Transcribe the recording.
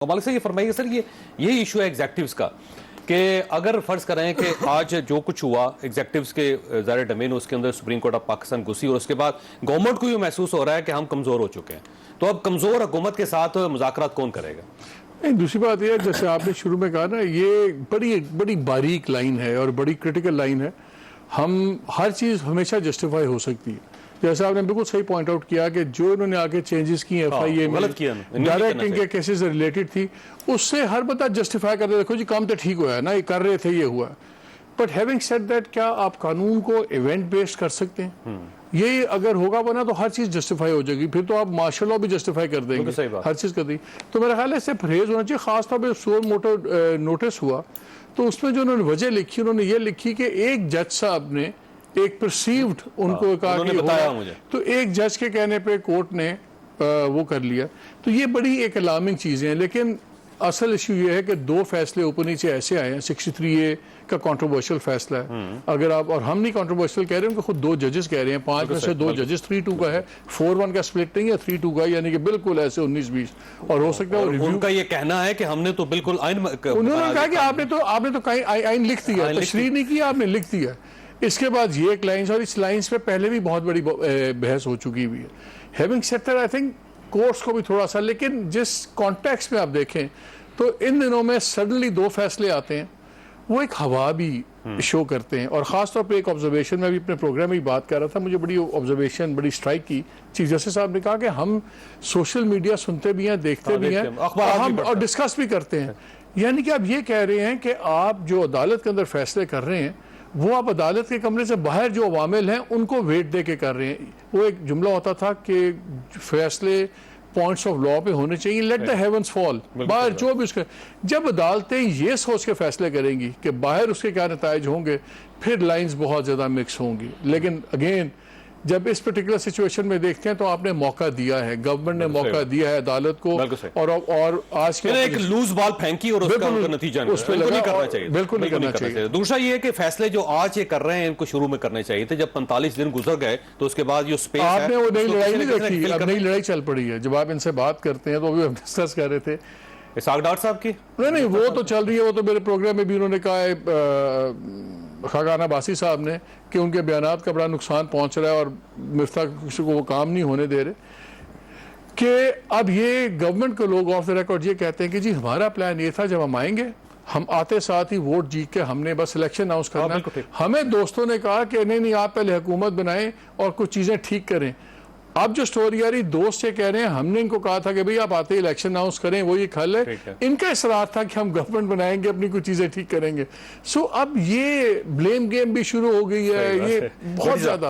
मालिक से ये फरमाइए सर, ये इशू है एग्जेक्टिव्स का कि अगर फर्ज करें कि आज जो कुछ हुआ एग्जेक्टिव्स के ज़ाहिर डोमेन उसके अंदर सुप्रीम कोर्ट ऑफ पाकिस्तान घुसी और उसके बाद गवर्नमेंट को ये महसूस हो रहा है कि हम कमज़ोर हो चुके हैं, तो अब कमज़ोर हुकूमत के साथ मुज़ाकरात कौन करेगा? नहीं, दूसरी बात यह है जैसे आपने शुरू में कहा ना, ये बड़ी बड़ी बारीक लाइन है और बड़ी क्रिटिकल लाइन है। हम हर चीज़ हमेशा जस्टिफाई हो सकती है। जैसे आपने बिल्कुल सही पॉइंट आउट किया कि जो इन्होंने आके चेंजेस किए FIA में डायरेक्ट इनके केसेस रिलेटेड थी, उससे हर बंदा जस्टिफाई कर देखो जी काम तो ठीक हुआ है ना, ये कर रहे थे, ये हुआ। बट हैविंग सेड दैट, क्या आप कानून को इवेंट बेस्ड कर सकते हैं? ये अगर होगा बना तो हर चीज़ जस्टिफाई हो जाएगी, फिर तो आप मार्शल लॉ भी जस्टिफाई कर देंगे, हर चीज़ कर देंगे। तो मेरा ख्याल है इससे परहेज होना चाहिए। खासतौर पर सो मोटर नोटिस हुआ तो उसमें जो उन्होंने वजह लिखी, उन्होंने ये लिखी कि एक जज साहब ने एक परसीव्ड उनको कहा कि बताया मुझे, तो एक जज के कहने पे कोर्ट ने वो कर लिया। तो ये बड़ी एक अलार्मिंग चीज़ें हैं। लेकिन असल इशू ये है कि दो फैसले ऊपर नीचे ऐसे आए हैं। 63A का कंट्रोवर्शियल फैसला है, अगर आप, और हम नहीं कंट्रोवर्शियल कह रहे हैं, उनको खुद दो जजेस कह रहे हैं, 5 में से 2 जजेस, 3-2 का है, 4-1 का स्प्लिट नहीं है, 3-2 का, यानी कि बिल्कुल ऐसे 19-20। और हो सकता है उनका ये कहना है कि हमने तो बिल्कुल आइन, उन्होंने कहा कि आपने तो कहीं आइन लिख दिया, तशरीह नहीं किया, आपने लिख दिया। इसके बाद ये एक लाइन्स, और इस लाइन्स पे पहले भी बहुत बड़ी बहस हो चुकी हुई है। Having said that, I think courts को भी थोड़ा सा, लेकिन जिस कॉन्टेक्स्ट में आप देखें तो इन दिनों में सडनली 2 फैसले आते हैं, वो एक हवा भी शो करते हैं। और ख़ासतौर पे एक ऑब्जर्वेशन में भी अपने प्रोग्राम में बात कर रहा था, मुझे बड़ी ऑब्जर्वेशन, बड़ी स्ट्राइक की। चीफ जस्टिस साहब ने कहा कि हम सोशल मीडिया सुनते भी हैं, देखते भी हैं, और डिस्कस भी करते हैं। यानी कि आप ये कह रहे हैं कि आप जो अदालत के अंदर फैसले कर रहे हैं, वो आप अदालत के कमरे से बाहर जो अवामिल हैं उनको वेट दे के कर रहे हैं। वो एक जुमला होता था कि फैसले पॉइंट्स ऑफ लॉ पे होने चाहिए, लेट द हेवंस फॉल, बाहर जो भी उसके, जब अदालतें ये सोच के फैसले करेंगी कि बाहर उसके क्या नताइज होंगे, फिर लाइंस बहुत ज़्यादा मिक्स होंगी। लेकिन अगेन जब इस पर्टिकुलर सिचुएशन में देखते हैं तो आपने मौका दिया है, गवर्नमेंट ने मौका दिया है अदालत को, और आज के एक लूज बॉल फेंकी और उसका नतीजा नहीं करना चाहिए, बिल्कुल नहीं करना चाहिए। दूसरा ये है कि फैसले जो आज ये कर रहे हैं इनको शुरू में करने चाहिए थे। जब 45 दिन गुजर गए तो उसके बाद जो स्पेस है, आपने वो नई लड़ाई नहीं देखी, अब नई लड़ाई चल पड़ी है। जब आप इनसे बात करते हैं तो अभी हम डिस्कस कर रहे थे इसाक डार साहब की, नहीं वो तो चल रही है, वो तो मेरे प्रोग्राम में भी उन्होंने कहा है खागाना बासी साहब ने कि उनके बयानात का बड़ा नुकसान पहुंच रहा है और मिफ्ता किसी को वो काम नहीं होने दे रहे। कि अब ये गवर्नमेंट के लोग ऑफ द रिकॉर्ड ये कहते हैं कि जी हमारा प्लान ये था, जब हम आएंगे हम आते साथ ही वोट जीत के हमने बस इलेक्शन अनाउंस करना। हमें दोस्तों ने कहा कि नहीं आप पहले हुकूमत बनाएं और कुछ चीज़ें ठीक करें। अब जो स्टोरी आ रही, दोस्त ये कह रहे हैं हमने इनको कहा था कि भाई आप आते इलेक्शन अनाउंस करें, वो ये खल है। इनका इसरार था कि हम गवर्नमेंट बनाएंगे, अपनी कुछ चीजें ठीक करेंगे। सो अब ये ब्लेम गेम भी शुरू हो गई है, ये बहुत ज्यादा।